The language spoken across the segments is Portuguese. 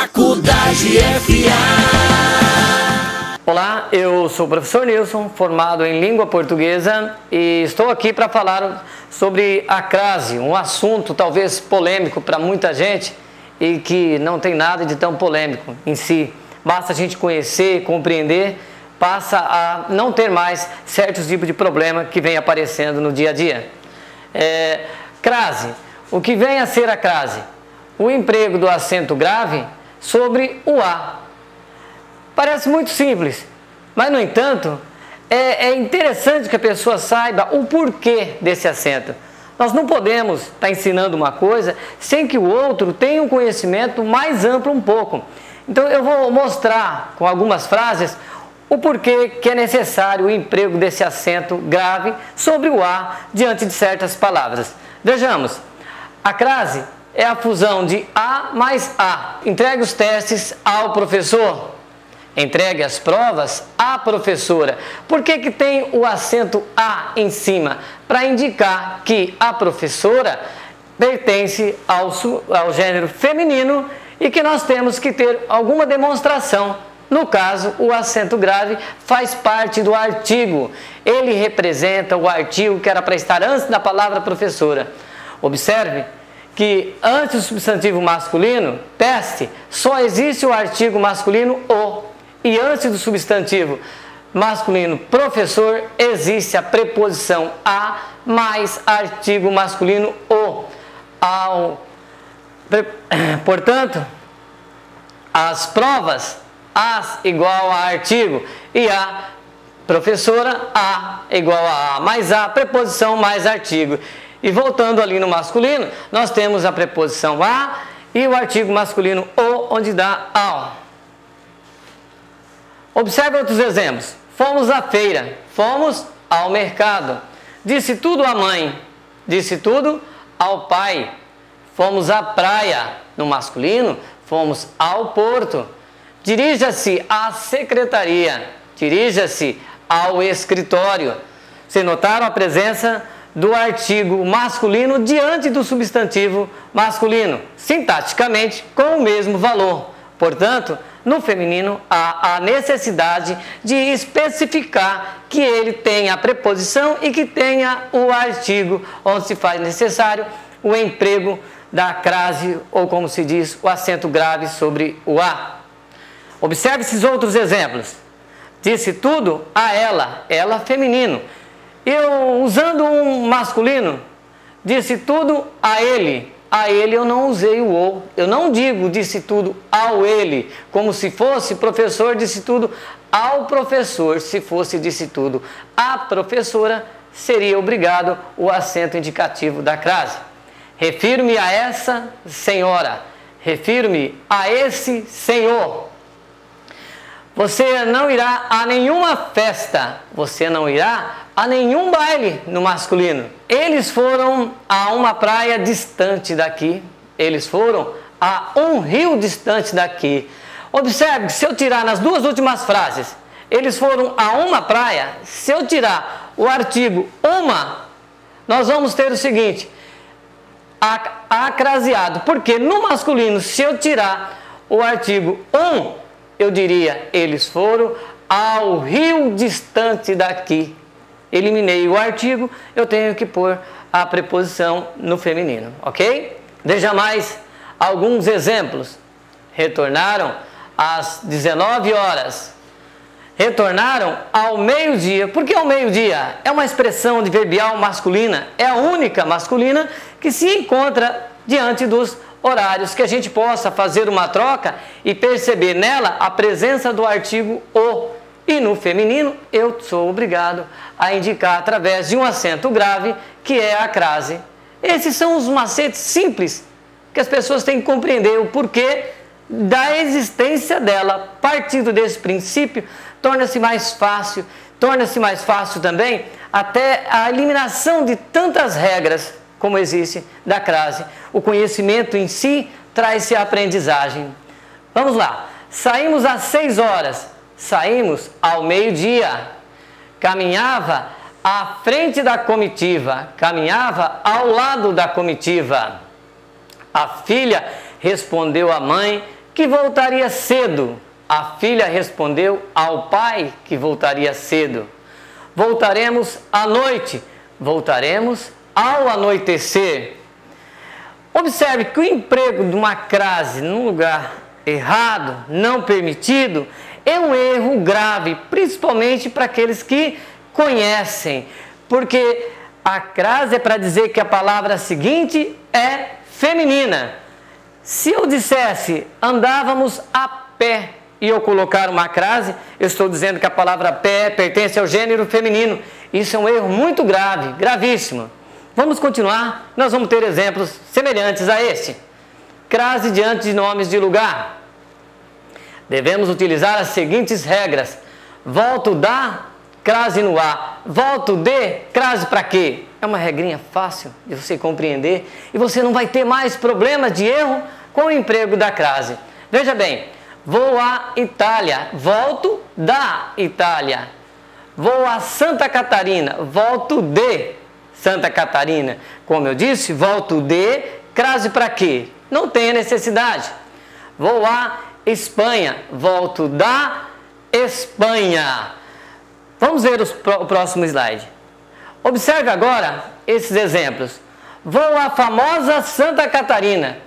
Faculdade FA. Olá, eu sou o professor Nilson, formado em língua portuguesa, e estou aqui para falar sobre a crase, um assunto talvez polêmico para muita gente e que não tem nada de tão polêmico em si. Basta a gente conhecer, compreender, passa a não ter mais certos tipos de problema que vem aparecendo no dia a dia. Crase. O que vem a ser a crase? O emprego do acento grave sobre o A. Parece muito simples, mas no entanto é interessante que a pessoa saiba o porquê desse acento. Nós não podemos estar ensinando uma coisa sem que o outro tenha um conhecimento mais amplo um pouco. Então eu vou mostrar com algumas frases o porquê que é necessário o emprego desse acento grave sobre o A diante de certas palavras. Vejamos, a crase é a fusão de A mais A. Entregue os testes ao professor. Entregue as provas à professora. Por que que tem o acento A em cima? Para indicar que a professora pertence ao gênero feminino e que nós temos que ter alguma demonstração. No caso, o acento grave faz parte do artigo. Ele representa o artigo que era para estar antes da palavra professora. Observe que antes do substantivo masculino, teste, só existe o artigo masculino o. E antes do substantivo masculino professor, existe a preposição a mais artigo masculino o. Portanto, as provas, as igual a artigo, e a professora, a igual a mais a, preposição mais artigo. E voltando ali no masculino, nós temos a preposição a e o artigo masculino o, onde dá ao. Observe outros exemplos. Fomos à feira, fomos ao mercado. Disse tudo à mãe, disse tudo ao pai. Fomos à praia, no masculino, fomos ao porto. Dirija-se à secretaria, dirija-se ao escritório. Vocês notaram a presença do artigo masculino diante do substantivo masculino, sintaticamente com o mesmo valor. Portanto, no feminino há a necessidade de especificar que ele tenha a preposição e que tenha o artigo onde se faz necessário o emprego da crase, ou como se diz, o acento grave sobre o A. Observe esses outros exemplos. Disse tudo a ela, ela feminino. Eu, usando um masculino, disse tudo a ele. A ele eu não usei o ou. Eu não digo disse tudo ao ele, como se fosse professor disse tudo ao professor. Se fosse disse tudo à professora, seria obrigado o acento indicativo da crase. Refiro-me a essa senhora. Refiro-me a esse senhor. Você não irá a nenhuma festa, você não irá a nenhum baile no masculino. Eles foram a uma praia distante daqui, eles foram a um rio distante daqui. Observe que se eu tirar nas duas últimas frases, eles foram a uma praia, se eu tirar o artigo uma, nós vamos ter o seguinte, acraseado, porque no masculino, se eu tirar o artigo um, eu diria, eles foram ao rio distante daqui. Eliminei o artigo, eu tenho que pôr a preposição no feminino, ok? Veja mais alguns exemplos. Retornaram às 19 horas. Retornaram ao meio-dia. Por que ao meio-dia? É uma expressão adverbial masculina, é a única masculina que se encontra diante dos horários, que a gente possa fazer uma troca e perceber nela a presença do artigo o. E no feminino eu sou obrigado a indicar através de um acento grave, que é a crase. Esses são os macetes simples que as pessoas têm que compreender o porquê da existência dela. Partindo desse princípio, torna-se mais fácil também até a eliminação de tantas regras como existe da crase. O conhecimento em si traz-se a aprendizagem. Vamos lá. Saímos às 6 horas. Saímos ao meio-dia. Caminhava à frente da comitiva. Caminhava ao lado da comitiva. A filha respondeu à mãe que voltaria cedo. A filha respondeu ao pai que voltaria cedo. Voltaremos à noite, voltaremos ao anoitecer. Observe que o emprego de uma crase num lugar errado, não permitido, é um erro grave, principalmente para aqueles que conhecem, porque a crase é para dizer que a palavra seguinte é feminina. Se eu dissesse andávamos a pé e eu colocar uma crase, eu estou dizendo que a palavra pé pertence ao gênero feminino. Isso é um erro muito grave, gravíssimo. Vamos continuar, nós vamos ter exemplos semelhantes a este. Crase diante de nomes de lugar. Devemos utilizar as seguintes regras. Volto da, crase no a. Volto de, crase para quê? É uma regrinha fácil de você compreender e você não vai ter mais problemas de erro com o emprego da crase. Veja bem, vou à Itália, volto da Itália. Vou a Santa Catarina, volto de Santa Catarina. Como eu disse, volto de, crase para quê? Não tem necessidade. Vou à Espanha, volto da Espanha. Vamos ver o próximo slide. Observe agora esses exemplos. Vou à famosa Santa Catarina.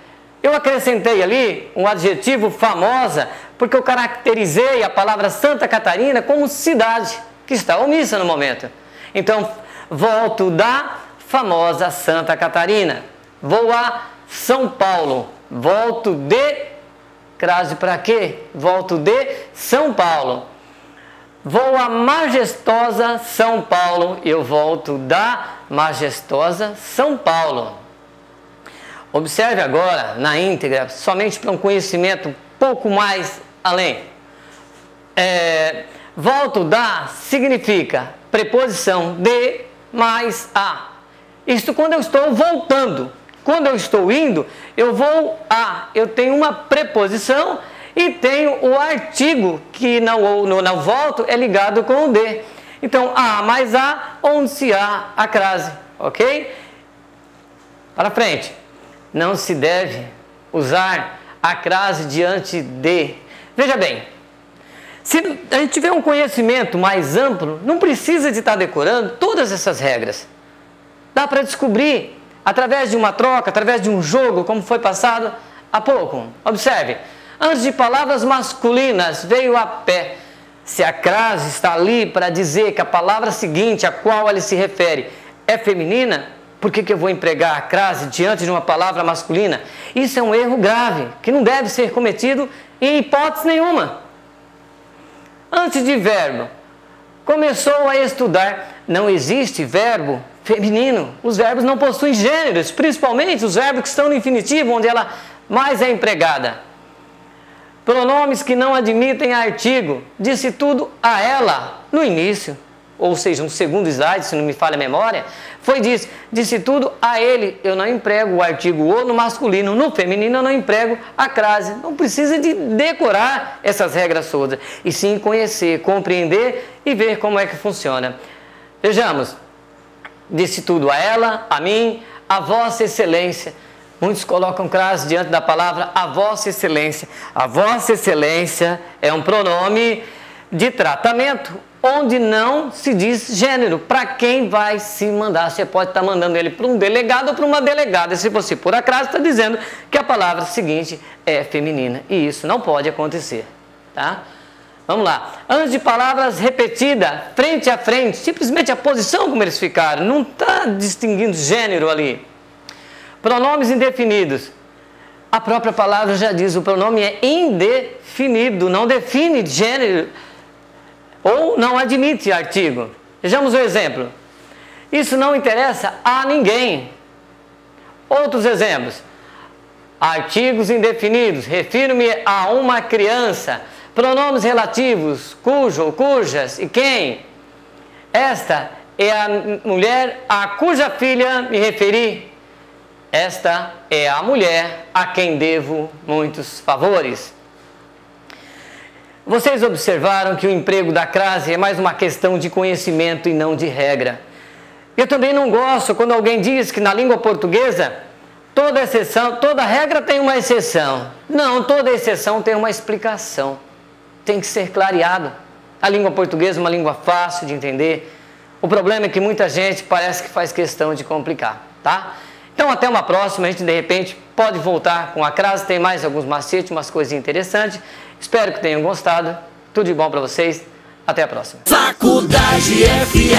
Eu acrescentei ali um adjetivo famosa, porque eu caracterizei a palavra Santa Catarina como cidade, que está omissa no momento. Então, volto da famosa Santa Catarina. Vou a São Paulo. Volto de, crase para quê? Volto de São Paulo. Vou a majestosa São Paulo. Eu volto da majestosa São Paulo. Observe agora, na íntegra, somente para um conhecimento um pouco mais além. Volto da significa preposição de mais a. Isto quando eu estou voltando. Quando eu estou indo, eu vou a. Eu tenho uma preposição e tenho o artigo que não volto é ligado com o de. Então, a mais a, onde se há a crase. Ok? Para frente. Não se deve usar a crase diante de. Veja bem, se a gente tiver um conhecimento mais amplo, não precisa de estar decorando todas essas regras. Dá para descobrir através de uma troca, através de um jogo, como foi passado há pouco. Observe, antes de palavras masculinas veio a pé. Se a crase está ali para dizer que a palavra seguinte, a qual ela se refere, é feminina, por que eu vou empregar a crase diante de uma palavra masculina? Isso é um erro grave, que não deve ser cometido em hipótese nenhuma. Antes de verbo, começou a estudar. Não existe verbo feminino. Os verbos não possuem gêneros, principalmente os verbos que estão no infinitivo, onde ela mais é empregada. Pronomes que não admitem artigo. Disse tudo a ela no início. Ou seja, no segundo slide, se não me falha a memória, foi disse tudo a ele. Eu não emprego o artigo o no masculino, no feminino eu não emprego a crase. Não precisa de decorar essas regras todas, e sim conhecer, compreender e ver como é que funciona. Vejamos, disse tudo a ela, a mim, a vossa excelência. Muitos colocam crase diante da palavra a vossa excelência. A vossa excelência é um pronome de tratamento, onde não se diz gênero, para quem vai se mandar. Você pode estar mandando ele para um delegado ou para uma delegada, se você por acaso está dizendo que a palavra seguinte é feminina, e isso não pode acontecer, tá? Vamos lá, antes de palavras repetidas, frente a frente, simplesmente a posição como eles ficaram, não está distinguindo gênero ali. Pronomes indefinidos, a própria palavra já diz, o pronome é indefinido, não define gênero, ou não admite artigo. Vejamos o exemplo. Isso não interessa a ninguém. Outros exemplos. Artigos indefinidos. Refiro-me a uma criança. Pronomes relativos. Cujo ou cujas e quem. Esta é a mulher a cuja filha me referi. Esta é a mulher a quem devo muitos favores. Vocês observaram que o emprego da crase é mais uma questão de conhecimento e não de regra. Eu também não gosto quando alguém diz que na língua portuguesa toda exceção, toda regra tem uma exceção. Não, toda exceção tem uma explicação. Tem que ser clareado. A língua portuguesa é uma língua fácil de entender. O problema é que muita gente parece que faz questão de complicar, tá? Então até uma próxima, a gente de repente pode voltar com a crase, tem mais alguns macetes, umas coisinhas interessantes. Espero que tenham gostado. Tudo de bom para vocês. Até a próxima. Faculdade FA.